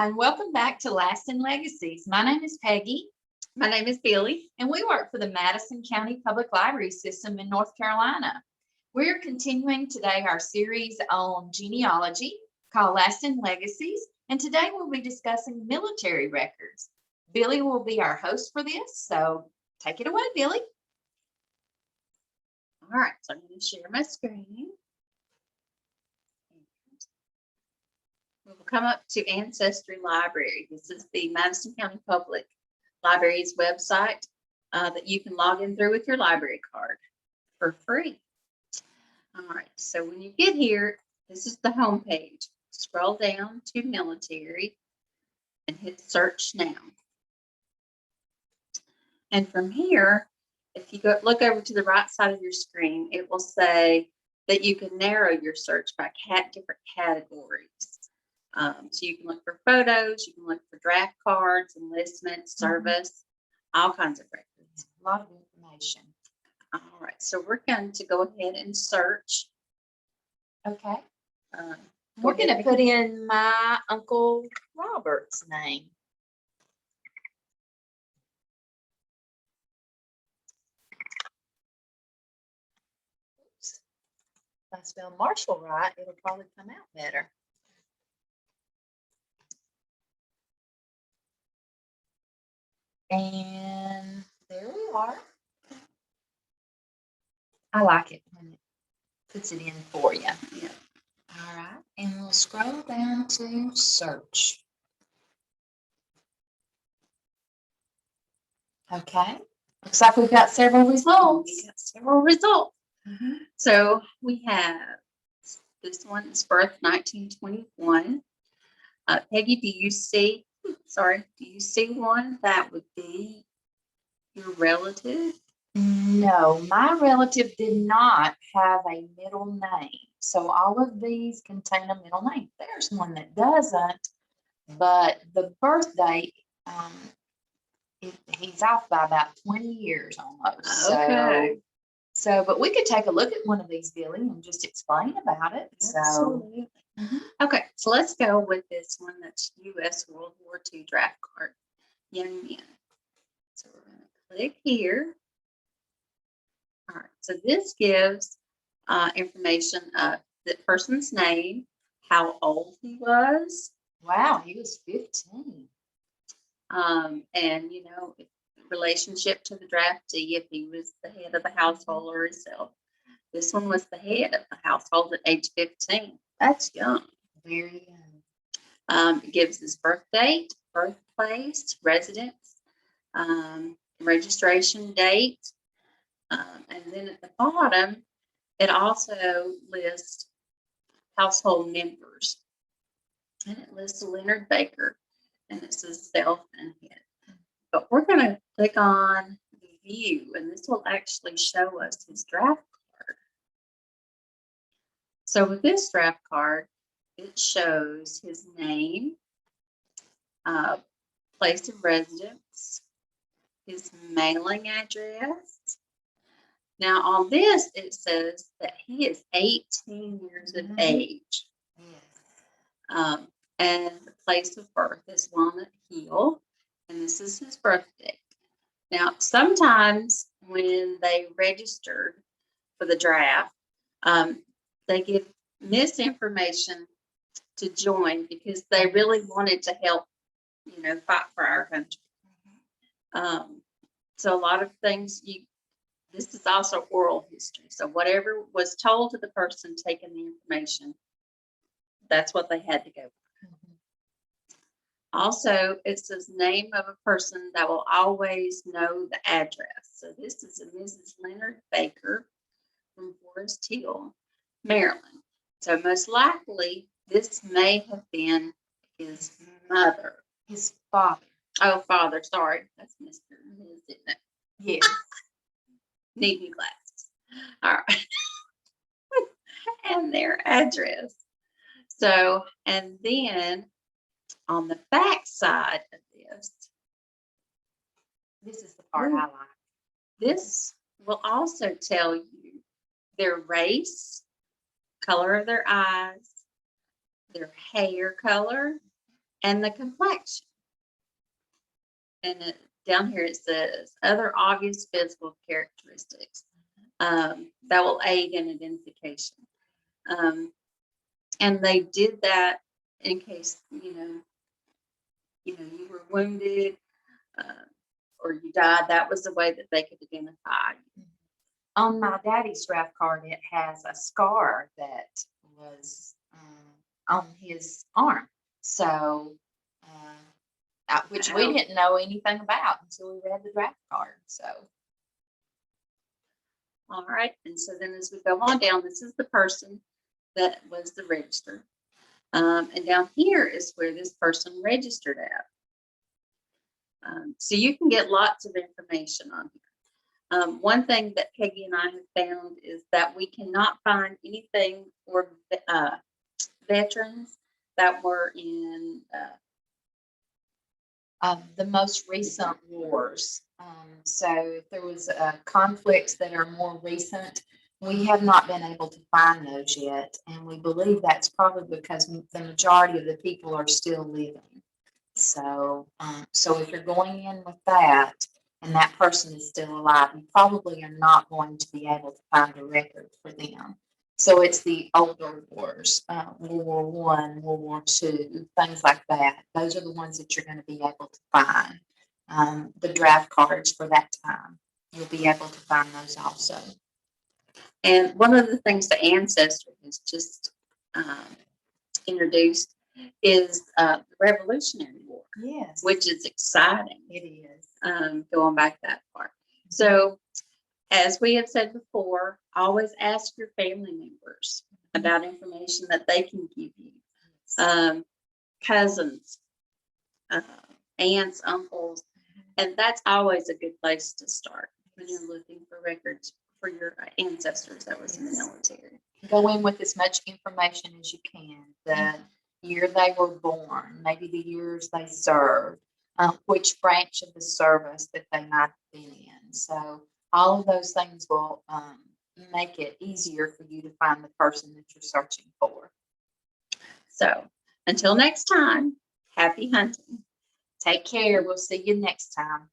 And welcome back to Last and Legacies. My name is Peggy. My name is Billy. And we work for the Madison County Public Library System in North Carolina. We're continuing today our series on genealogy called Last and Legacies. And today we'll be discussing military records. Billy will be our host for this. So take it away, Billy. All right, so I'm going to share my screen. We'll come up to Ancestry Library. This is the Madison County Public Library's website that you can log in through with your library card for free. All right, so when you get here, this is the home page. Scroll down to military and hit search now. And from here, if you look over to the right side of your screen, it will say that you can narrow your search by different categories. So you can look for photos, you can look for draft cards, enlistment, service, all kinds of records. A lot of information. All right, so we're going to go ahead and search. Okay. We're going to put in my Uncle Robert's name. Oops. If I spell Marshall right, it'll probably come out better. And there we are. I like it when it puts it in for you. Yeah. All right. And we'll scroll down to search. Okay. Looks like we've got several results. We got several results. So we have this one is birth 1921. Peggy, do you see one that would be your relative? No, my relative did not have a middle name. So all of these contain a middle name. There's one that doesn't, but the birth date, he's off by about 20 years almost. Okay. So, but we could take a look at one of these, Billy, and just explain about it. Absolutely. Okay, so let's go with this one. That's U.S. World War II draft card, young men. So we're going to click here. All right, so this gives information of the person's name, how old he was. Wow, he was 15. And, relationship to the draftee, if he was the head of the household or himself. This one was the head of the household at age 15. That's young. Very young. It gives his birth date, birthplace, residence, registration date. And then at the bottom, it also lists household members. And it lists Leonard Baker, and it says self and head. But we're going to click on view, and this will actually show us his draft card. So with this draft card, it shows his name, place of residence, his mailing address. Now on this, it says that he is 18 years of age. Yes. And the place of birth is Walnut Hill, and this is his birth date. Now, sometimes when they registered for the draft, they give misinformation to join because they really wanted to help, fight for our country. So a lot of things, this is also oral history. So whatever was told to the person taking the information, that's what they had to go with. Also, it says name of a person that will always know the address. So this is a Mrs. Leonard Baker from Forest Hill, Maryland. So most likely, this may have been his mother. His father. Oh, father, sorry. That's Mr. and Ms., isn't it? Yes. Need new glasses. All right. And their address. So, and then on the back side of this is the part I like. This will also tell you their race, color of their eyes, their hair color, and the complexion. And down here it says other obvious physical characteristics that will aid in identification. And they did that in case you were wounded or you died. That was the way that they could identify you. On my daddy's draft card, it has a scar that was on his arm. So, which we didn't know anything about until we read the draft card. So, all right. And so then as we go on down, this is the person that was the register. And down here is where this person registered at. So you can get lots of information on here. One thing that Peggy and I have found is that we cannot find anything for veterans that were in the most recent wars. So if there was conflicts that are more recent, we have not been able to find those yet. And we believe that's probably because the majority of the people are still living. So, so if you're going in with that and that person is still alive, you probably are not going to be able to find a record for them. So it's the older wars, World War One, World War Two, things like that. Those are the ones that you're going to be able to find. The draft cards for that time, you'll be able to find those also. And one of the things the Ancestry has just introduced is the Revolutionary War. Yes. Which is exciting. It is. Going back that far. So, as we have said before, always ask your family members about information that they can give you. Cousins, aunts, uncles, and that's always a good place to start when you're looking for records for your ancestors that was in the military. Go in with as much information as you can. The year they were born, maybe the years they served, which branch of the service that they might have been in. So all of those things will make it easier for you to find the person that you're searching for. So until next time, happy hunting. Take care. We'll see you next time.